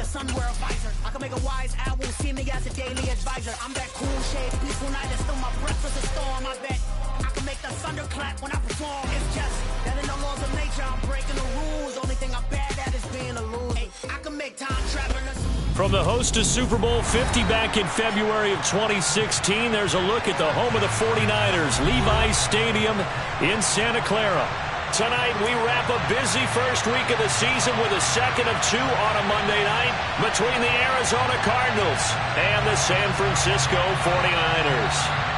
sun wear a visor. I can make a wise owl see me as a daily advisor. I'm that cool shade, peaceful night, and still my breath is a storm. I bet I can make the thunder clap when I perform. It's just that in the laws of nature, I'm breaking the rules. Only thing I'm bad at is being a loser. Hey, I can make time travelers. From the host to Super Bowl 50 back in February of 2016, there's a look at the home of the 49ers, Levi's Stadium in Santa Clara. Tonight, we wrap a busy first week of the season with a second of two on a Monday night between the Arizona Cardinals and the San Francisco 49ers.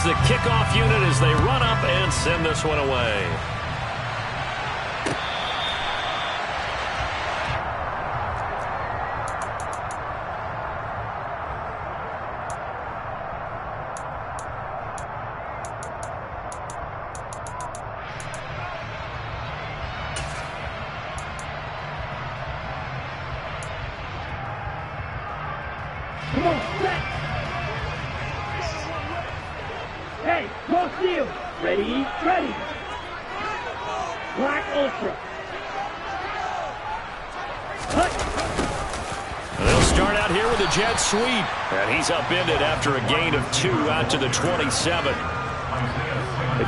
The kickoff unit as they run up and send this one away. Come on, set! Hey, cross field. Ready, ready. Black Ultra. They'll start out here with a jet sweep. And he's upended after a gain of 2 out to the 27.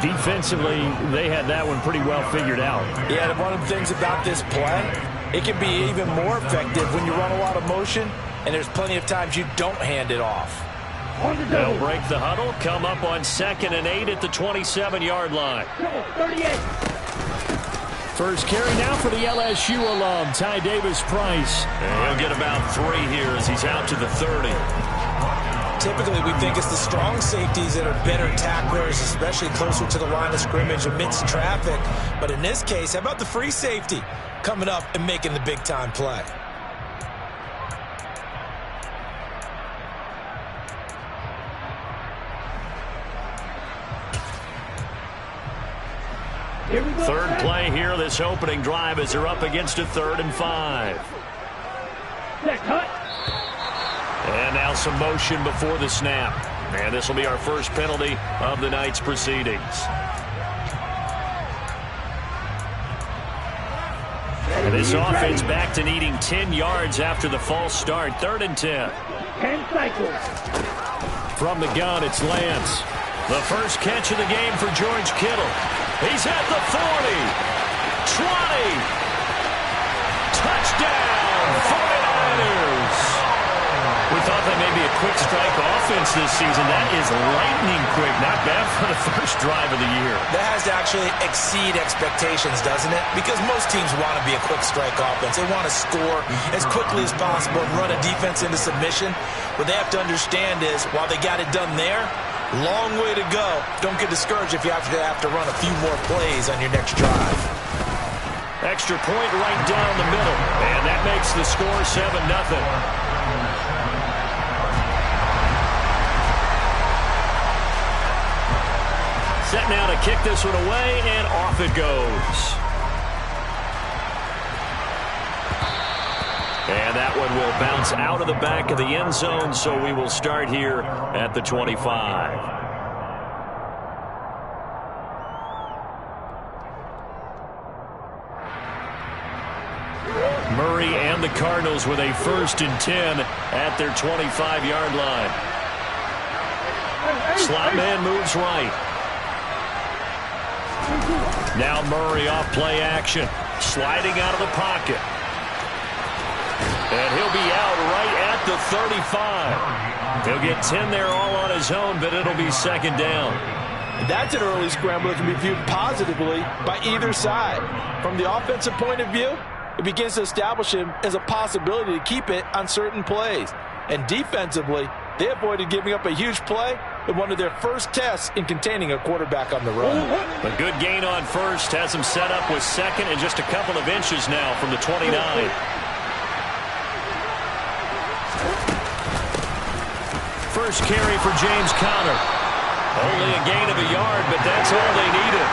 Defensively, they had that one pretty well figured out. Yeah, one of the things about this play, it can be even more effective when you run a lot of motion, and there's plenty of times you don't hand it off. They'll break the huddle, come up on 2nd and 8 at the 27-yard line. 38. First carry now for the LSU alum, Ty Davis-Price. And he'll get about 3 here as he's out to the 30. Typically, we think it's the strong safeties that are better tacklers, especially closer to the line of scrimmage amidst traffic. But in this case, how about the free safety coming up and making the big-time play? Third play here, this opening drive as they're up against a 3rd and 5. And now some motion before the snap. And this will be our first penalty of the night's proceedings. And this offense back to needing 10 yards after the false start. 3rd and 10. 10 cycles. From the gun, it's Lance. The first catch of the game for George Kittle. He's at the 40, 20, touchdown, 49ers. We thought that may be a quick strike offense this season. That is lightning quick. Not bad for the first drive of the year. That has to actually exceed expectations, doesn't it? Because most teams want to be a quick strike offense. They want to score as quickly as possible and run a defense into submission. What they have to understand is, while they got it done there, long way to go. Don't get discouraged if you have to run a few more plays on your next drive. Extra point right down the middle. And that makes the score 7-0. Set now to kick this one away, and off it goes. And that one will bounce out of the back of the end zone, so we will start here at the 25. Murray and the Cardinals with a 1st and 10 at their 25-yard line. Slot man moves right. Now Murray off play action, sliding out of the pocket. And he'll be out right at the 35. He'll get 10 there all on his own, but it'll be 2nd down. That's an early scramble that can be viewed positively by either side. From the offensive point of view, it begins to establish him as a possibility to keep it on certain plays. And defensively, they avoided giving up a huge play in one of their first tests in containing a quarterback on the run. A good gain on first has him set up with 2nd and just a couple of inches now from the 29. First carry for James Conner. Only a gain of a yard, but that's all they needed.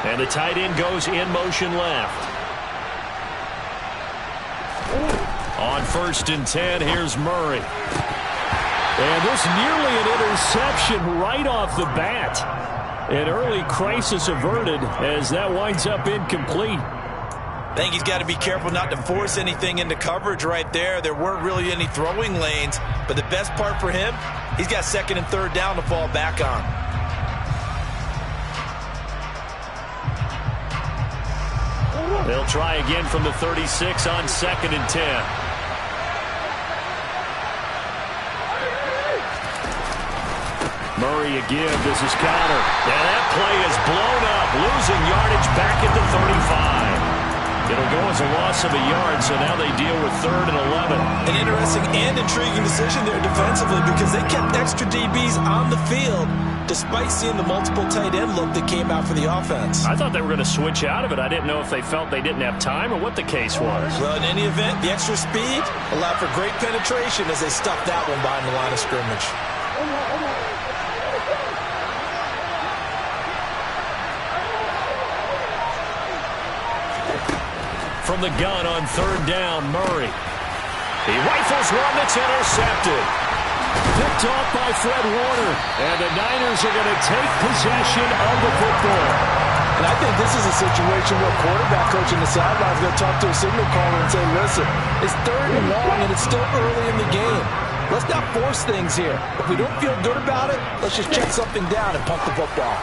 And the tight end goes in motion left. On 1st and 10, here's Murray. And this nearly an interception right off the bat. An early crisis averted as that winds up incomplete. I think he's got to be careful not to force anything into coverage right there. There weren't really any throwing lanes, but the best part for him, he's got 2nd and 3rd down to fall back on. They'll try again from the 36 on 2nd and 10. Murray again, this is counter. And that play is blown up, losing yardage back at the 35. It'll go as a loss of a yard, so now they deal with 3rd and 11. An interesting and intriguing decision there defensively because they kept extra DBs on the field despite seeing the multiple tight end look that came out for the offense. I thought they were going to switch out of it. I didn't know if they felt they didn't have time or what the case was. Well, in any event, the extra speed allowed for great penetration as they stuffed that one behind the line of scrimmage. From the gun on 3rd down, Murray. He rifles one that's intercepted. Picked off by Fred Warner. And the Niners are going to take possession of the football. And I think this is a situation where a quarterback coach in the sideline is going to talk to a signal caller and say, listen, it's 3rd and long and it's still early in the game. Let's not force things here. If we don't feel good about it, let's just check something down and pump the football.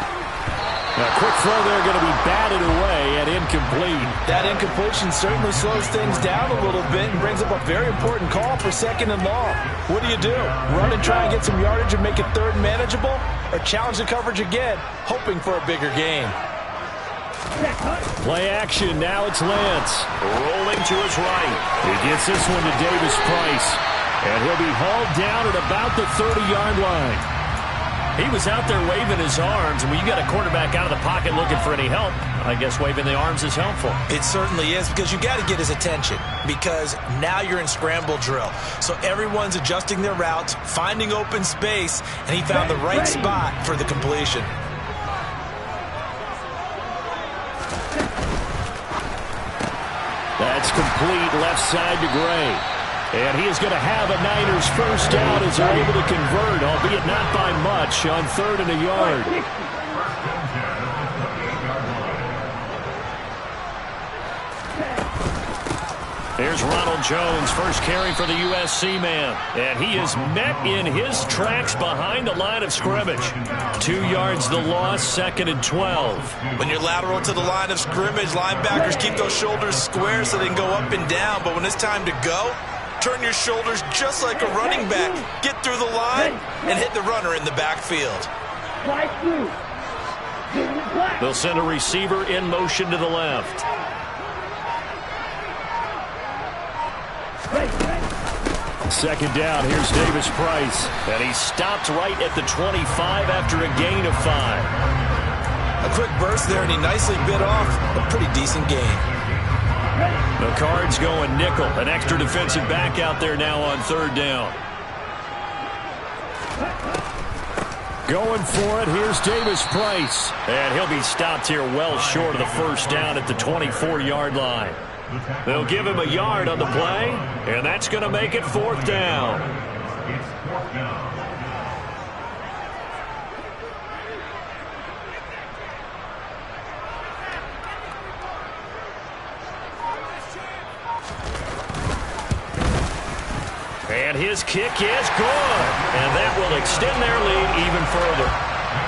A quick throw there going to be batted away and incomplete. That incompletion certainly slows things down a little bit and brings up a very important call for 2nd and long. What do? Run and try and get some yardage and make it 3rd and manageable? Or challenge the coverage again, hoping for a bigger gain? Play action, now it's Lance. Rolling to his right. He gets this one to Davis Price. And he'll be hauled down at about the 30-yard line. He was out there waving his arms, and when you got a quarterback out of the pocket looking for any help, I guess waving the arms is helpful. It certainly is, because you got to get his attention, because now you're in scramble drill. So everyone's adjusting their routes, finding open space, and he found the right spot for the completion. That's complete left side to Gray. And he is going to have a Niners first down as they're able to convert, albeit not by much, on 3rd and a yard. Here's Ronald Jones, first carry for the USC man. And he is met in his tracks behind the line of scrimmage. 2 yards the loss, 2nd and 12. When you're lateral to the line of scrimmage, linebackers keep those shoulders square so they can go up and down. But when it's time to go, turn your shoulders just like a running back. Get through the line and hit the runner in the backfield. They'll send a receiver in motion to the left. Second down, here's Davis Price. And he stopped right at the 25 after a gain of 5. A quick burst there, and he nicely bit off a pretty decent gain. The Cards going nickel. An extra defensive back out there now on 3rd down. Going for it, here's Davis Price. And he'll be stopped here well short of the first down at the 24-yard line. They'll give him a yard on the play, and that's going to make it 4th down. And his kick is good. And that will extend their lead even further.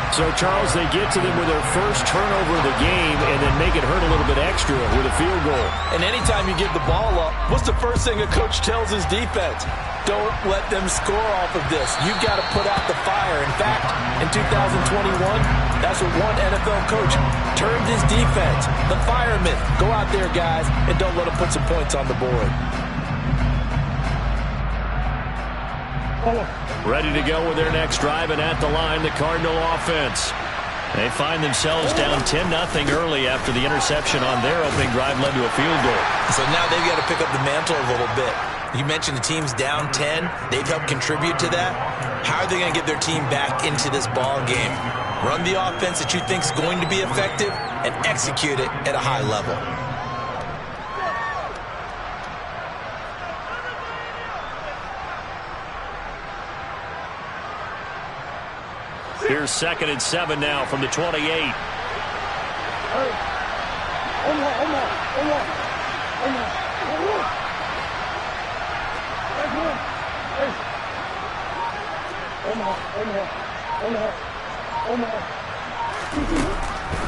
So, Charles, they get to them with their first turnover of the game and then make it hurt a little bit extra with a field goal. And anytime you give the ball up, what's the first thing a coach tells his defense? Don't let them score off of this. You've got to put out the fire. In fact, in 2021, that's what one NFL coach termed his defense. The firemen. Go out there, guys, and don't let them put some points on the board. Ready to go with their next drive, and at the line, the Cardinal offense. They find themselves down 10-0 early after the interception on their opening drive led to a field goal. So now they've got to pick up the mantle a little bit. You mentioned the team's down 10. They've helped contribute to that. How are they going to get their team back into this ball game? Run the offense that you think is going to be effective and execute it at a high level. Here's 2nd and 7 now from the 28.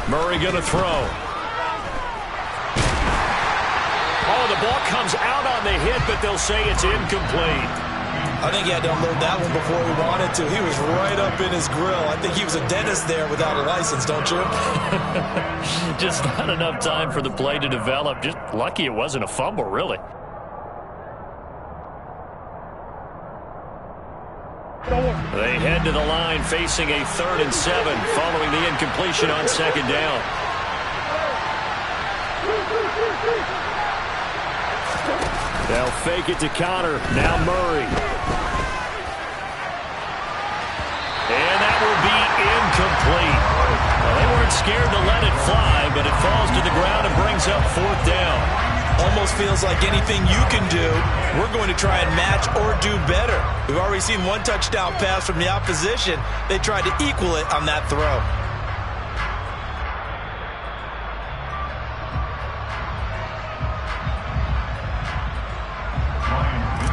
Murray going to throw. Oh, the ball comes out on the hit, but they'll say it's incomplete. I think he had to unload that one before he wanted to. He was right up in his grill. I think he was a dentist there without a license, don't you? Just not enough time for the play to develop. Just lucky it wasn't a fumble, really. They head to the line facing a 3rd and 7 following the incompletion on 2nd down. They'll fake it to counter. Now Murray. And that will be incomplete. Well, they weren't scared to let it fly, but it falls to the ground and brings up 4th down. Almost feels like anything you can do, we're going to try and match or do better. We've already seen one touchdown pass from the opposition. They tried to equal it on that throw.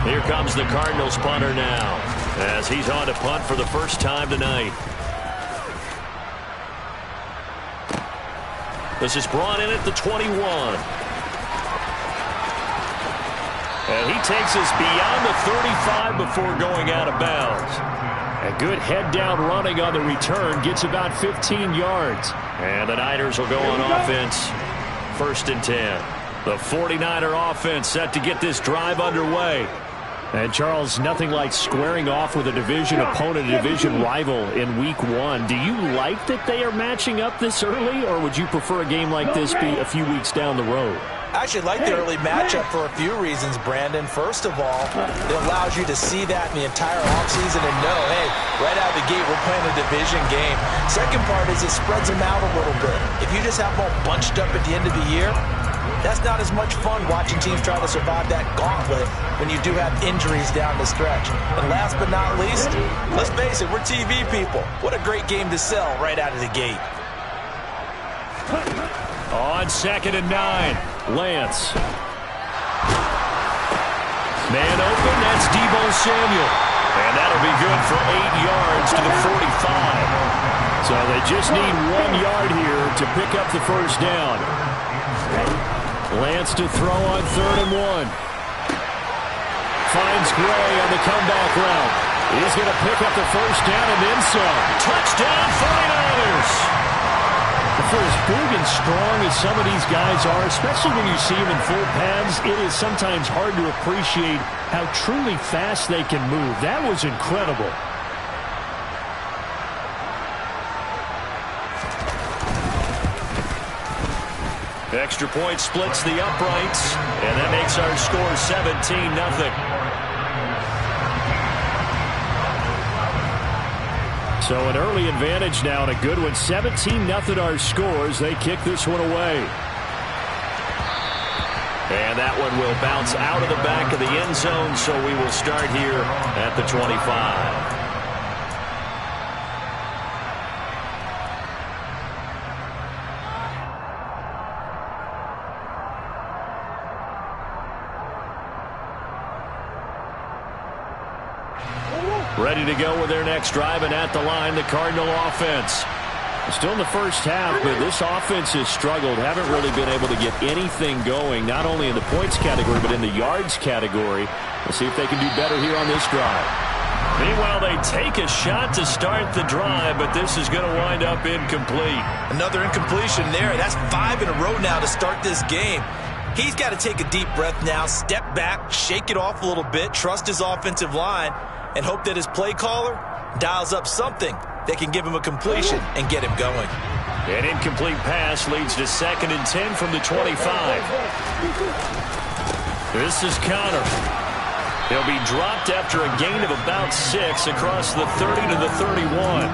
Here comes the Cardinals punter now, as he's on to punt for the first time tonight. This is brought in at the 21. And he takes us beyond the 35 before going out of bounds. A good head-down running on the return gets about 15 yards. And the Niners will go on offense. 1st and 10. The 49er offense set to get this drive underway. And, Charles, nothing like squaring off with a division opponent, a division rival in Week 1. Do you like that they are matching up this early, or would you prefer a game like this be a few weeks down the road? I actually like the early matchup for a few reasons, Brandon. First of all, it allows you to see that in the entire offseason and know, hey, right out of the gate, we're playing a division game. Second part is it spreads them out a little bit. If you just have them all bunched up at the end of the year, that's not as much fun watching teams try to survive that gauntlet when you do have injuries down the stretch. And last but not least, let's face it, we're TV people. What a great game to sell right out of the gate. On 2nd and 9, Lance. Man open, that's Deebo Samuel. And that'll be good for 8 yards to the 45. So they just need 1 yard here to pick up the first down. Lance to throw on 3rd and 1. Finds Gray on the comeback route. He's going to pick up the first down and then some. Touchdown 49ers! For as big and strong as some of these guys are, especially when you see them in full pads, it is sometimes hard to appreciate how truly fast they can move. That was incredible. Extra point splits the uprights, and that makes our score 17-0. So an early advantage now and a good one. 17-0 our scores. They kick this one away. And that one will bounce out of the back of the end zone, so we will start here at the 25. Ready to go with their next drive, and at the line, the Cardinal offense. Still in the first half, but this offense has struggled. Haven't really been able to get anything going, not only in the points category, but in the yards category. We'll see if they can do better here on this drive. Meanwhile, they take a shot to start the drive, but this is going to wind up incomplete. Another incompletion there. That's 5 in a row now to start this game. He's got to take a deep breath now, step back, shake it off a little bit, trust his offensive line, and hope that his play caller dials up something that can give him a completion and get him going. An incomplete pass leads to 2nd and 10 from the 25. This is Connor. He'll be dropped after a gain of about 6 across the 30 to the 31.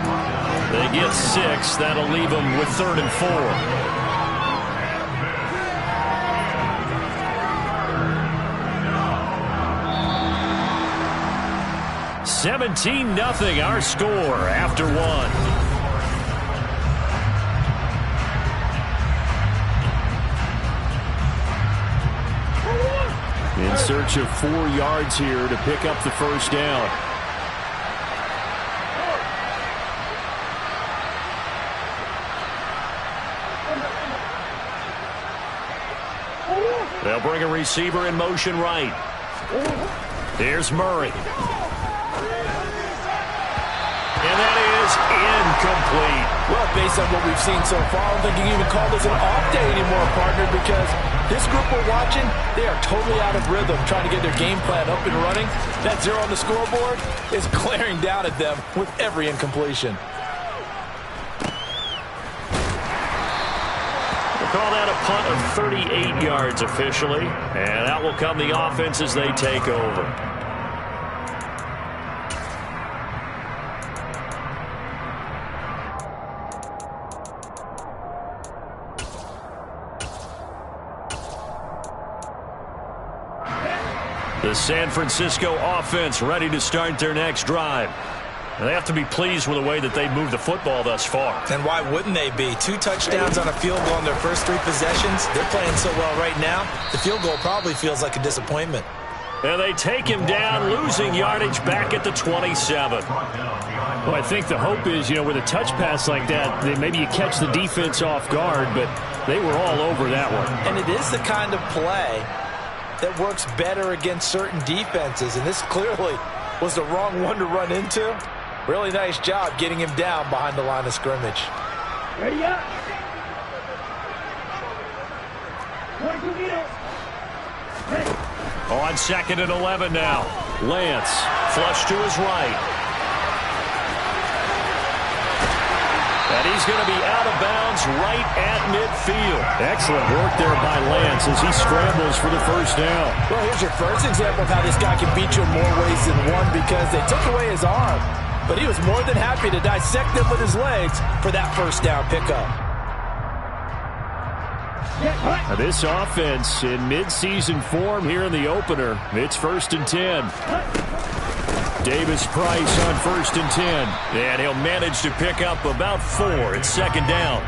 They get 6. That'll leave them with 3rd and 4. 17-0 our score after 1. In search of 4 yards here to pick up the first down. They'll bring a receiver in motion right. Here's Murray. And that is incomplete. Well, based on what we've seen so far, I don't think you can even call this an off day anymore, partner, because this group we're watching, they are totally out of rhythm trying to get their game plan up and running. That 0 on the scoreboard is glaring down at them with every incompletion. We'll call that a punt of 38 yards officially, and that will come the offense as they take over. The San Francisco offense ready to start their next drive. And they have to be pleased with the way that they've moved the football thus far. And why wouldn't they be? 2 touchdowns on a field goal in their first 3 possessions. They're playing so well right now, the field goal probably feels like a disappointment. And they take him down, losing yardage back at the 27. Well, I think the hope is, with a touch pass like that, maybe you catch the defense off guard, but they were all over that one. And it is the kind of play that works better against certain defenses, and this clearly was the wrong one to run into. Really nice job getting him down behind the line of scrimmage. Ready up. 22 meters. Ready. On 2nd and 11 now. Lance, flush to his right. And he's going to be out of bounds right at midfield. Excellent work there by Lance as he scrambles for the first down. Well, here's your first example of how this guy can beat you in more ways than one, because they took away his arm, but he was more than happy to dissect them with his legs for that first down pickup. Now this offense in midseason form here in the opener. It's 1st and 10. Davis Price on 1st and 10. And he'll manage to pick up about 4 at 2nd down.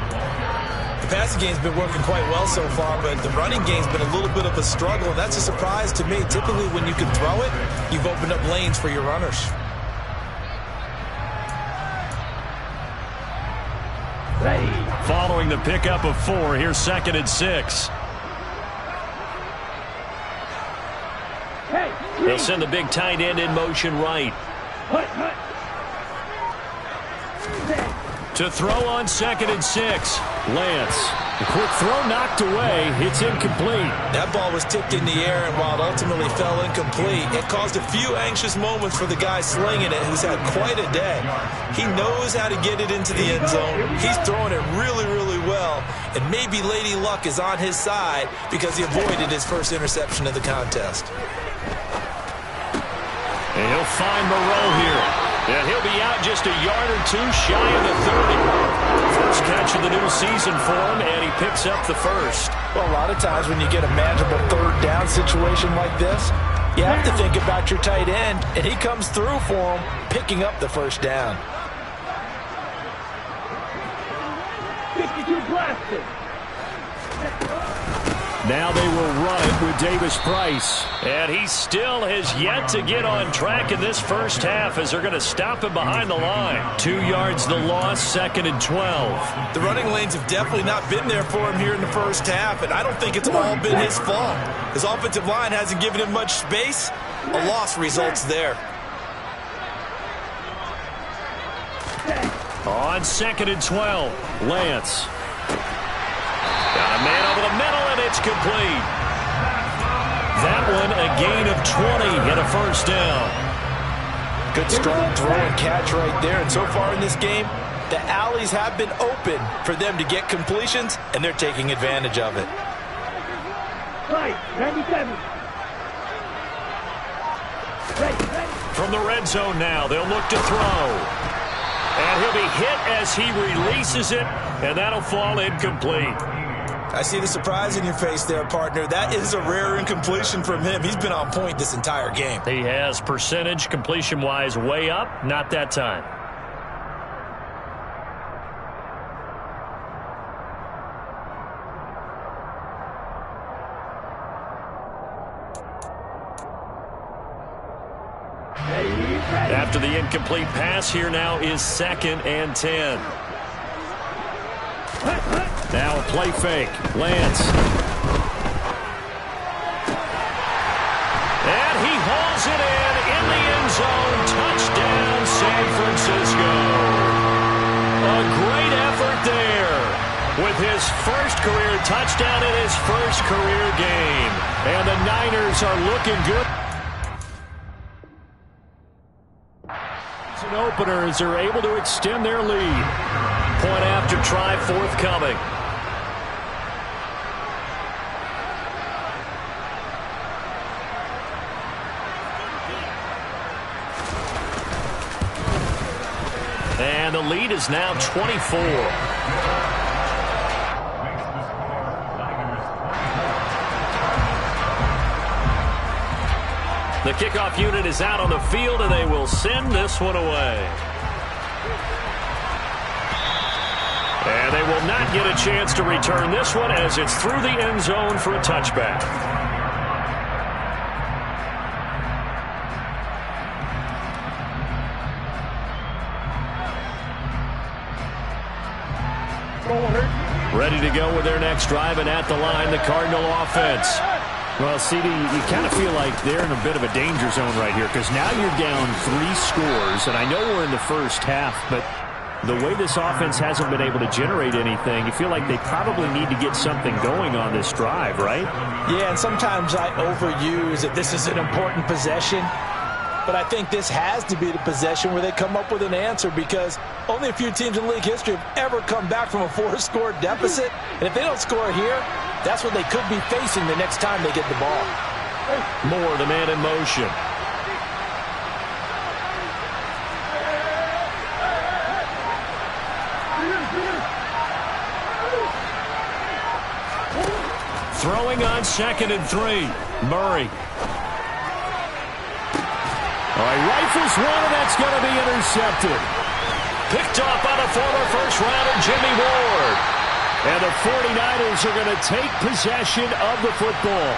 The passing game's been working quite well so far, but the running game's been a little bit of a struggle, and that's a surprise to me. Typically, when you can throw it, you've opened up lanes for your runners. Following the pickup of 4, here's 2nd and 6. They'll send the big tight end in motion right. To throw on 2nd and 6. Lance. The quick throw knocked away. It's incomplete. That ball was tipped in the air, and while it ultimately fell incomplete, it caused a few anxious moments for the guy slinging it, who's had quite a day. He knows how to get it into the end zone. He's throwing it really, really well, and maybe Lady Luck is on his side because he avoided his first interception of the contest. And he'll find Moreau here. And he'll be out just a yard or 2 shy of the 30. First catch of the new season for him, and he picks up the first. Well, a lot of times when you get a manageable 3rd down situation like this, you have to think about your tight end, and he comes through for him, picking up the first down. 52 blasted. Now they will run it with Davis Price. And he still has yet to get on track in this first half as they're going to stop him behind the line. 2 yards the loss, 2nd and 12. The running lanes have definitely not been there for him here in the first half, and I don't think it's all been his fault. His offensive line hasn't given him much space. A loss results there. On 2nd and 12, Lance. Got a man over the middle, and it's complete. That one a gain of 20 and a first down. Good strong throw and catch right there. And so far in this game, the alleys have been open for them to get completions, and they're taking advantage of it. Right, 97. Ready. From the red zone now, they'll look to throw. And he'll be hit as he releases it, and that'll fall incomplete. I see the surprise in your face there, partner. That is a rare incompletion from him. He's been on point this entire game. He has percentage completion-wise way up, not that time. After the incomplete pass, here now is 2nd and 10. Now a play fake. Lance. And he hauls it in the end zone. Touchdown, San Francisco. A great effort there with his first career touchdown in his first career game. And the Niners are looking good. An opener as they're able to extend their lead. Point after try forthcoming. And the lead is now 24. The kickoff unit is out on the field, and they will send this one away. And they will not get a chance to return this one as it's through the end zone for a touchback. Ready to go with their next drive, and at the line, the Cardinal offense. Well, CD, you kind of feel like they're in a bit of a danger zone right here because now you're down 3 scores, and I know we're in the first half, but the way this offense hasn't been able to generate anything, you feel like they probably need to get something going on this drive, right? Yeah, and sometimes I overuse that this is an important possession, but I think this has to be the possession where they come up with an answer because only a few teams in league history have ever come back from a 4-score deficit, and if they don't score here, that's what they could be facing the next time they get the ball. Moore, the man in motion. Throwing on 2nd and 3. Murray. All right, rifles one, and that's going to be intercepted. Picked off by the former first-rounder Jimmy Ward. And the 49ers are going to take possession of the football.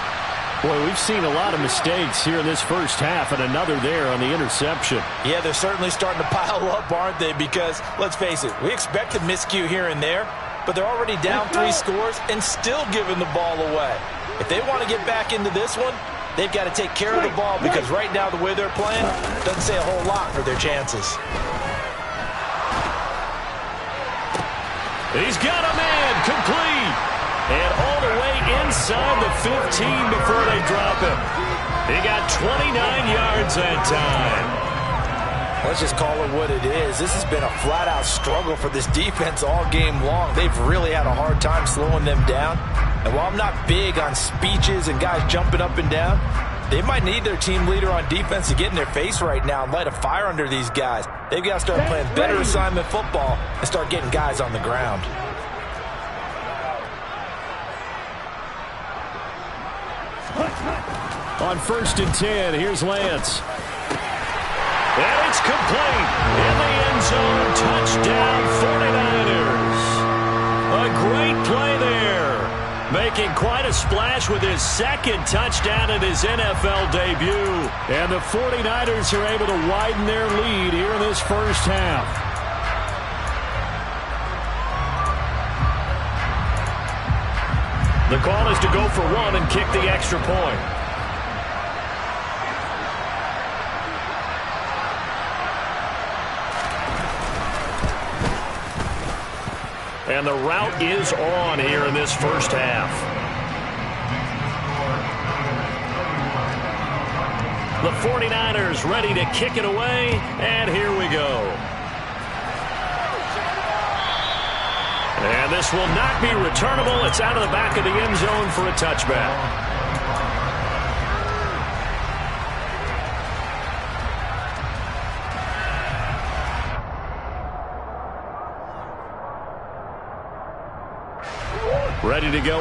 Boy, we've seen a lot of mistakes here in this first half, and another there on the interception. Yeah, they're certainly starting to pile up, aren't they? Because, let's face it, we expect a miscue here and there, but they're already down 3 scores and still giving the ball away. If they want to get back into this one, they've got to take care of the ball because right now the way they're playing doesn't say a whole lot for their chances. He's got a man complete. And all the way inside the 15 before they drop him. He got 29 yards that time. Let's just call it what it is. This has been a flat-out struggle for this defense all game long. They've really had a hard time slowing them down. And while I'm not big on speeches and guys jumping up and down, they might need their team leader on defense to get in their face right now and light a fire under these guys. They've got to start playing better assignment football and start getting guys on the ground. On 1st and 10, here's Lance. And it's complete. In the end zone, touchdown 49ers. A great play there. Making quite a splash with his 2nd touchdown in his NFL debut. And the 49ers are able to widen their lead here in this first half. The call is to go for 1 and kick the extra point. And the route is on here in this first half. The 49ers ready to kick it away, and here we go. And this will not be returnable. It's out of the back of the end zone for a touchback. Ready to go.